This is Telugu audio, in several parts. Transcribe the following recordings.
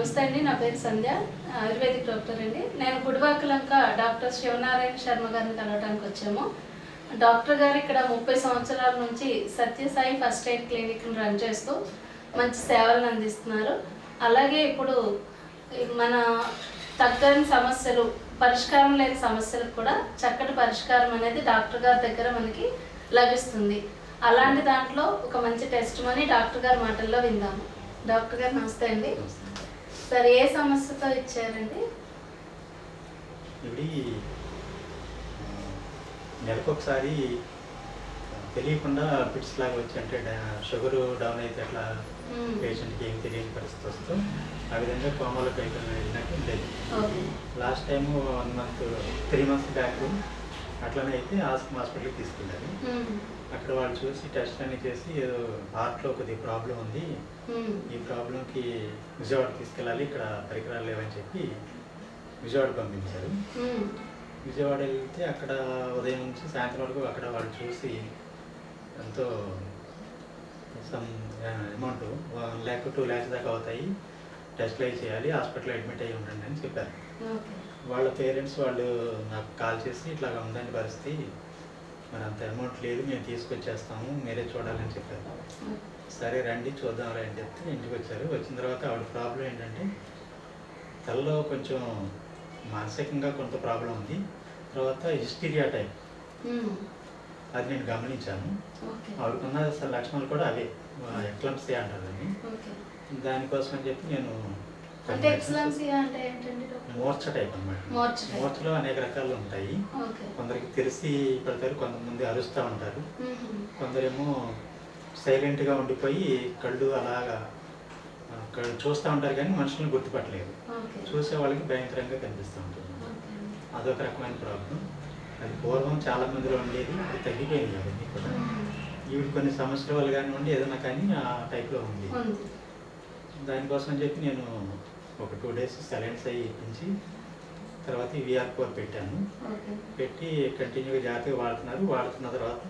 నమస్తే అండి. నా పేరు సంధ్య, ఆయుర్వేదిక్ డాక్టర్ అండి. నేను గుడివాకలంక డాక్టర్ శివనారాయణ శర్మ గారిని కలవడానికి వచ్చాము. డాక్టర్ గారు ఇక్కడ 30 సంవత్సరాల నుంచి సత్యసాయి ఫస్ట్ ఎయిడ్ క్లినిక్ని రన్ చేస్తూ మంచి సేవలను అందిస్తున్నారు. అలాగే ఇప్పుడు మన తగ్గని సమస్యలు, పరిష్కారం లేని సమస్యలకు కూడా చక్కటి పరిష్కారం అనేది డాక్టర్ గారి దగ్గర మనకి లభిస్తుంది. అలాంటి దాంట్లో ఒక మంచి టెస్ట్ మనీ డాక్టర్ గారి మాటల్లో విందాము. డాక్టర్ గారు నమస్తే అండి. సార్, ఏ సమస్యతో ఇచ్చారండి? ఇవి నెలకు ఒకసారి తెలియకుండా పిట్స్ లాగా వచ్చి, అంటే షుగర్ డౌన్ అయితే అట్లా పేషెంట్కి ఏం తెలియని పరిస్థితి వస్తూ ఆ విధంగా కోమాలోకి వెళ్ళినట్టు ఉండేది. Last time 1 month 3 months back అట్లనే అయితే హాస్పిటల్కి తీసుకెళ్ళాలి. అక్కడ వాళ్ళు చూసి టెస్ట్ అన్ని చేసి ఏదో హార్ట్లో కొద్దిగా ప్రాబ్లం ఉంది, ఈ ప్రాబ్లంకి విజయవాడ తీసుకెళ్ళాలి, ఇక్కడ పరికరాలు లేవని చెప్పి విజయవాడ పంపించారు. విజయవాడ వెళ్తే అక్కడ ఉదయం నుంచి సాయంత్రం వరకు అక్కడ వాళ్ళు చూసి ఎంతో సమ్ అమౌంట్ 1 lakh 2 lakhs దాకా అవుతాయి, టెస్ట్లు అవి చేయాలి, హాస్పిటల్లో అడ్మిట్ అయ్యి ఉండండి అని చెప్పారు. వాళ్ళ పేరెంట్స్ వాళ్ళు నాకు కాల్ చేసి ఇట్లాగా ఉందని పరిస్థితి, మరి అంత అమౌంట్ లేదు, మేము తీసుకొచ్చేస్తాము, మీరే చూడాలని చెప్పారు. సరే రండి చూద్దాం అని చెప్తే ఇంటికి వచ్చారు. వచ్చిన తర్వాత ఆవిడ ప్రాబ్లం ఏంటంటే తలలో కొంచెం మానసికంగా కొంత ప్రాబ్లం ఉంది, తర్వాత హిస్టీరియా టైప్, అది నేను గమనించాను. ఆవిడకున్న అసలు లక్షణాలు కూడా అవే, ఎక్లమ్సీ అంటారు అని. దానికోసం అని చెప్పి నేను మూర్ఛ టైప్ అన్నమాట. మూర్ఛలో అనేక రకాలు ఉంటాయి. కొందరికి తెలిసి పెడతారు, కొంతమంది అరుస్తూ ఉంటారు, కొందరేమో సైలెంట్గా ఉండిపోయి కళ్ళు అలాగా చూస్తూ ఉంటారు కానీ మనుషులను గుర్తుపట్టలేదు, చూసే వాళ్ళకి భయంకరంగా కనిపిస్తూ ఉంటుంది. అదొక రకమైన ప్రాబ్లం. అది పూర్వం చాలా మందిలో ఉండేది, అది తగ్గిపోయింది అవన్నీ కూడా. ఈవిడ కొన్ని సమస్యల వల్ల కానివ్వండి ఏదైనా కానీ ఆ టైప్లో ఉంది. దానికోసం అని చెప్పి నేను ఒక 2 days సైలెన్స్ అయ్యి ఇప్పించి తర్వాత VR4 పెట్టాను. పెట్టి కంటిన్యూగా జాగ్రత్తగా వాడుతున్న తర్వాత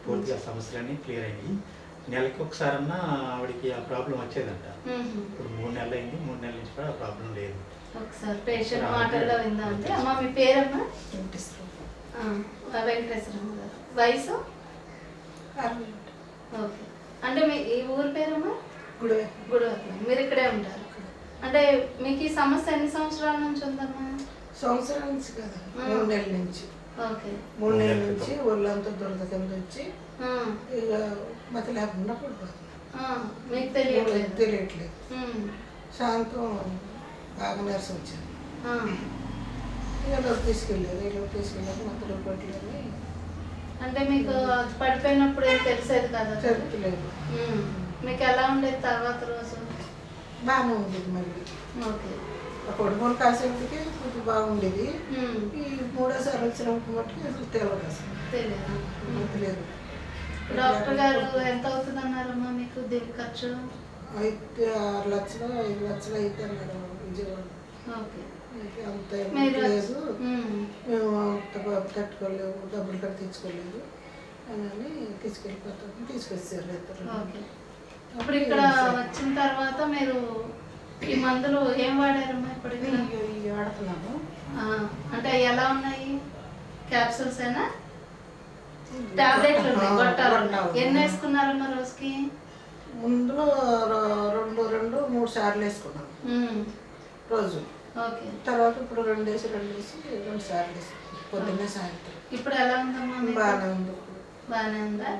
పూర్తిగా సమస్యలన్నీ క్లియర్ అయ్యి నెలకి ఒకసారన్నా ఆవిడకి ఆ ప్రాబ్లం వచ్చేదంట. ఇప్పుడు 3 నెలలు అయింది, 3 నెలల నుంచి కూడా ఆ ప్రాబ్లం లేదు. ఒకసారి పేషెంట్ మాటల్లో విందామంటే, అమ్మ మీ పేరమ్మా? వెంకటేశ్వరమ్మ గారు. వయసు? ఓకే. అంటే మీ ఈ ఊరి పేరమ్మా? గుడివాకలం. మీరు ఇక్కడే ఉంటారు. అంటే మీకు ఈ సమస్య ఎన్ని సంవత్సరాల నుంచి ఉందమ్మా? సంవత్సరాల నుంచి కదా, 3 నెలల నుంచి. ఓకే. 3 నెలల నుంచి ఒళ్ళంతా దురద కింద వచ్చి ఇక మతి లేకుండా పడిపోతుంది. మీకు తెలియట్లేదు. సాయంత్రం బాగా నీరసం వచ్చింది. ఇక తీసుకెళ్ళారు మధ్యలో పట్టలేదు. అంటే మీకు పడిపోయినప్పుడు ఏం తెలిసేది కదా? జరుగుతలేదు. మీకు ఎలా ఉండేది తర్వాత రోజు? బాగానే ఉండేది. మళ్ళీ ఓకే. ఆ కొడుకుని కాసేపటికి కొంచెం బాగుండేది. ఈ 3వసారి వచ్చినప్పుడు మట్టుకు అసలు తెలియదు, అసలు తెలియదు. డాక్టర్ గారు ఎంత అవుతుంది అన్నారమ్మా మీకు దీని ఖర్చు? అయితే 6 లక్షలు 5 లక్షలు అయితే అన్నారు విజయవాడ. ఓకే. అంత లేదు, మేము అంత తట్టుకోలేము, డబ్బులు కూడా తెచ్చుకోలేదు అని తీసుకొచ్చారు. ఇప్పుడు ఇక్కడ వచ్చిన తర్వాత మీరు ఈ మందులు ఏం వాడారమ్మా? ఇప్పుడు ఇవి వాడుతున్నాము. అంటే ఎలా ఉన్నాయి? క్యాప్సూల్స్ అయినా టాబ్లెట్లు ఉన్నాయి, గొట్టాలు ఉన్నాయి. ఎన్ని వేసుకున్నారమ్మా రోజుకి? ముందు 2-3 సార్లు వేసుకున్నాం రోజు. ఓకే. తర్వాత ఇప్పుడు 2 వేసి 2 సార్లు వేసుకున్నాం, పొద్దున్నే సాయంత్రం. ఇప్పుడు ఎలా ఉందమ్మా? బాగానే ఉంది. బాగానే ఉందా?